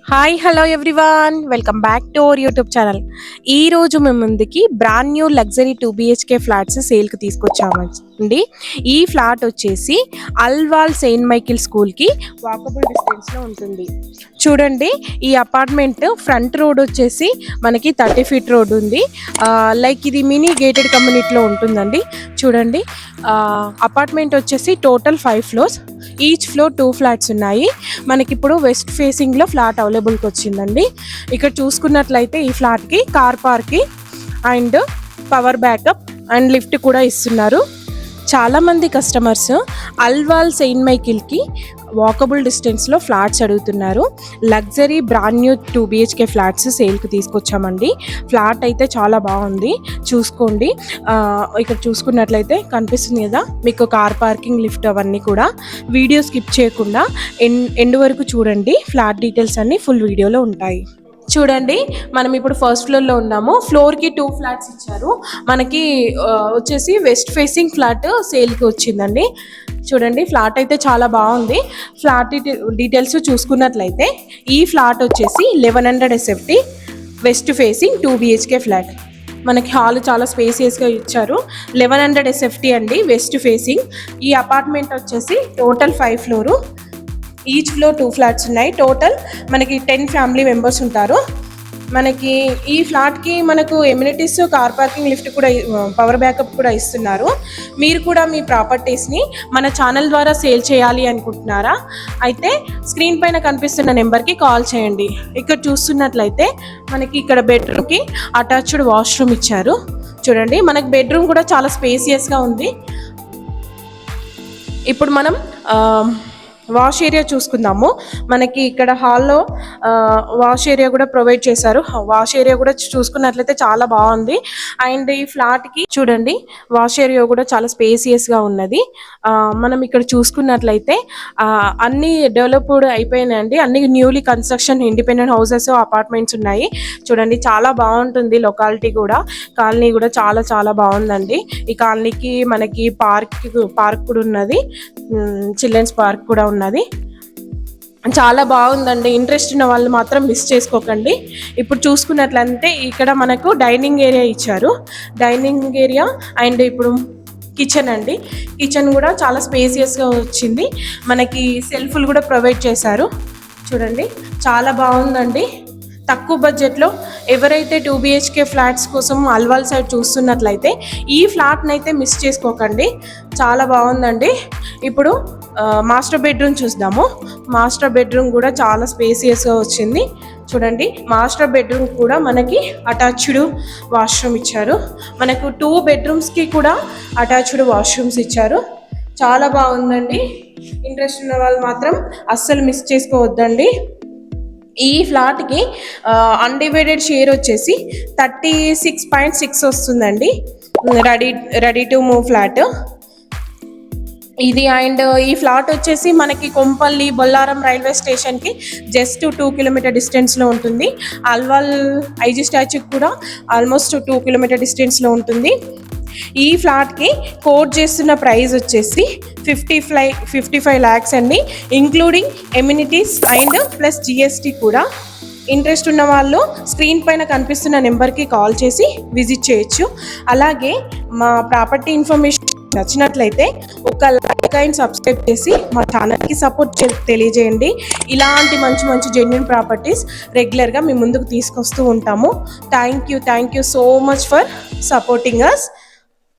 Hi hello everyone, welcome back to our YouTube channel. ఈ రోజు మేము ముందుకి brand new luxury 2 BHK flats సేల్కి తీసుకొచ్చామండి. ఈ ఫ్లాట్ వచ్చేసి అల్వాల్ సెయింట్ మైకిల్ స్కూల్కి వాకబుల్ డిస్టెన్స్లో ఉంటుంది. చూడండి, ఈ అపార్ట్మెంట్ ఫ్రంట్ రోడ్ వచ్చేసి మనకి 30 ఫీట్ రోడ్ ఉంది. లైక్ ఇది మినీ గేటెడ్ కమ్యూనిటీలో ఉంటుందండి. చూడండి, అపార్ట్మెంట్ వచ్చేసి total 5 floors, each floor 2 flats ఉన్నాయి. మనకి ఇప్పుడు వెస్ట్ ఫేసింగ్లో ఫ్లాట్ అవైలబుల్కి వచ్చిందండి. ఇక్కడ చూసుకున్నట్లయితే ఈ ఫ్లాట్కి car parking and power backup and lift కూడా ఇస్తున్నారు. చాలామంది కస్టమర్స్ అల్వాల్ సెయింట్ మైకిల్కి వాకబుల్ డిస్టెన్స్లో ఫ్లాట్స్ అడుగుతున్నారు. Luxury brand new 2 BHK flats సేల్కి తీసుకొచ్చామండి. ఫ్లాట్ అయితే చాలా బాగుంది, చూసుకోండి. ఇక్కడ చూసుకున్నట్లయితే కనిపిస్తుంది కదా మీకు కార్ పార్కింగ్, లిఫ్ట్ అవన్నీ కూడా. వీడియో స్కిప్ చేయకుండా ఎండ్ వరకు చూడండి, ఫ్లాట్ డీటెయిల్స్ అన్నీ ఫుల్ వీడియోలో ఉంటాయి. చూడండి, మనం ఇప్పుడు ఫస్ట్ ఫ్లోర్లో ఉన్నాము. ఫ్లోర్కి 2 ఫ్లాట్స్ ఇచ్చారు. మనకి వచ్చేసి వెస్ట్ ఫేసింగ్ ఫ్లాట్ సేల్కి వచ్చిందండి. చూడండి, ఫ్లాట్ అయితే చాలా బాగుంది. ఫ్లాట్ డీటెయిల్స్ చూసుకున్నట్లయితే ఈ ఫ్లాట్ వచ్చేసి 1100 SFT west facing 2 BHK flat. మనకి హాల్ చాలా స్పేసియస్గా ఇచ్చారు. 1100 SFT అండి, వెస్ట్ ఫేసింగ్. ఈ అపార్ట్మెంట్ వచ్చేసి total 5 floor, each floor 2 flats ఉన్నాయి. టోటల్ మనకి 10 ఫ్యామిలీ మెంబర్స్ ఉంటారు. మనకి ఈ ఫ్లాట్కి మనకు ఎమ్యూనిటీస్, కార్ పార్కింగ్, లిఫ్ట్ కూడా, పవర్ బ్యాకప్ కూడా ఇస్తున్నారు. మీరు కూడా మీ ప్రాపర్టీస్ని మన ఛానల్ ద్వారా సేల్ చేయాలి అనుకుంటున్నారా? అయితే స్క్రీన్ పైన కనిపిస్తున్న నెంబర్కి కాల్ చేయండి. ఇక్కడ చూస్తున్నట్లయితే మనకి ఇక్కడ బెడ్రూమ్కి అటాచ్డ్ వాష్రూమ్ ఇచ్చారు. చూడండి, మనకి బెడ్రూమ్ కూడా చాలా స్పేసియస్గా ఉంది. ఇప్పుడు మనం వాష్ ఏరియా చూసుకుందాము. మనకి ఇక్కడ హాల్లో వాష్ ఏరియా కూడా ప్రొవైడ్ చేశారు. వాష్ ఏరియా కూడా చూసుకున్నట్లయితే చాలా బాగుంది. అండ్ ఈ ఫ్లాట్కి చూడండి, వాష్ ఏరియా కూడా చాలా స్పేసియస్గా ఉన్నది. మనం ఇక్కడ చూసుకున్నట్లయితే అన్ని డెవలప్డ్ అయిపోయినాయండి. అన్ని newly construction independent houses, apartments ఉన్నాయి. చూడండి, చాలా బాగుంటుంది. లొకాలిటీ కూడా, కాలనీ కూడా చాలా చాలా బాగుందండి. ఈ కాలనీకి మనకి పార్క్ కూడా ఉన్నది, చిల్డ్రన్స్ పార్క్ కూడా ఉన్నది. చాలా బాగుందండి. ఇంట్రెస్ట్ ఉన్న వాళ్ళు మాత్రం మిస్ చేసుకోకండి. ఇప్పుడు చూసుకున్నట్లయితే ఇక్కడ మనకు డైనింగ్ ఏరియా ఇచ్చారు. డైనింగ్ ఏరియా అండ్ ఇప్పుడు కిచెన్ అండి. కిచెన్ కూడా చాలా స్పేసియస్గా వచ్చింది. మనకి సెల్ఫ్లు కూడా ప్రొవైడ్ చేశారు. చూడండి, చాలా బాగుందండి. తక్కువ బడ్జెట్లో ఎవరైతే 2 BHK ఫ్లాట్స్ కోసం అల్వాల్ సైడ్ చూస్తున్నట్లయితే ఈ ఫ్లాట్ని అయితే మిస్ చేసుకోకండి. చాలా బాగుందండి. ఇప్పుడు మాస్టర్ బెడ్రూమ్ చూద్దాము. మాస్టర్ బెడ్రూమ్ కూడా చాలా స్పేసియస్గా వచ్చింది. చూడండి, మాస్టర్ బెడ్రూమ్ కూడా మనకి అటాచ్డ్ వాష్రూమ్ ఇచ్చారు. మనకు 2 బెడ్రూమ్స్కి కూడా అటాచ్డ్ వాష్రూమ్స్ ఇచ్చారు. చాలా బాగుందండి. ఇంట్రెస్ట్ ఉన్న వాళ్ళు మాత్రం అస్సలు మిస్ చేసుకోవద్దండి. ఈ ఫ్లాట్కి అన్డివైడెడ్ షేర్ వచ్చేసి 36.6 వస్తుందండి. రెడీ టు మూవ్ ఫ్లాట్ ఇది. అండ్ ఈ ఫ్లాట్ వచ్చేసి మనకి కొంపల్లి, బొల్లారం రైల్వే స్టేషన్కి జస్ట్ 2 కిలోమీటర్ డిస్టెన్స్లో ఉంటుంది. అల్వాల్ ఐజీ స్టాచ్యూకి కూడా ఆల్మోస్ట్ 2 కిలోమీటర్ డిస్టెన్స్లో ఉంటుంది. ఈ ఫ్లాట్కి కోట్ చేస్తున్న ప్రైస్ వచ్చేసి 55 lakhs అండి, including amenities and plus GST కూడా. ఇంట్రెస్ట్ ఉన్న వాళ్ళు స్క్రీన్ పైన కనిపిస్తున్న నెంబర్కి కాల్ చేసి విజిట్ చేయొచ్చు. అలాగే మా ప్రాపర్టీ ఇన్ఫర్మేషన్ నచ్చినట్లయితే ఒక లైక్ అండ్ సబ్స్క్రైబ్ చేసి మా ఛానల్కి సపోర్ట్ తెలియజేయండి. ఇలాంటి మంచి మంచి జెన్యూన్ ప్రాపర్టీస్ రెగ్యులర్గా మీ ముందుకు తీసుకొస్తూ ఉంటాము. Thank you so much for supporting us.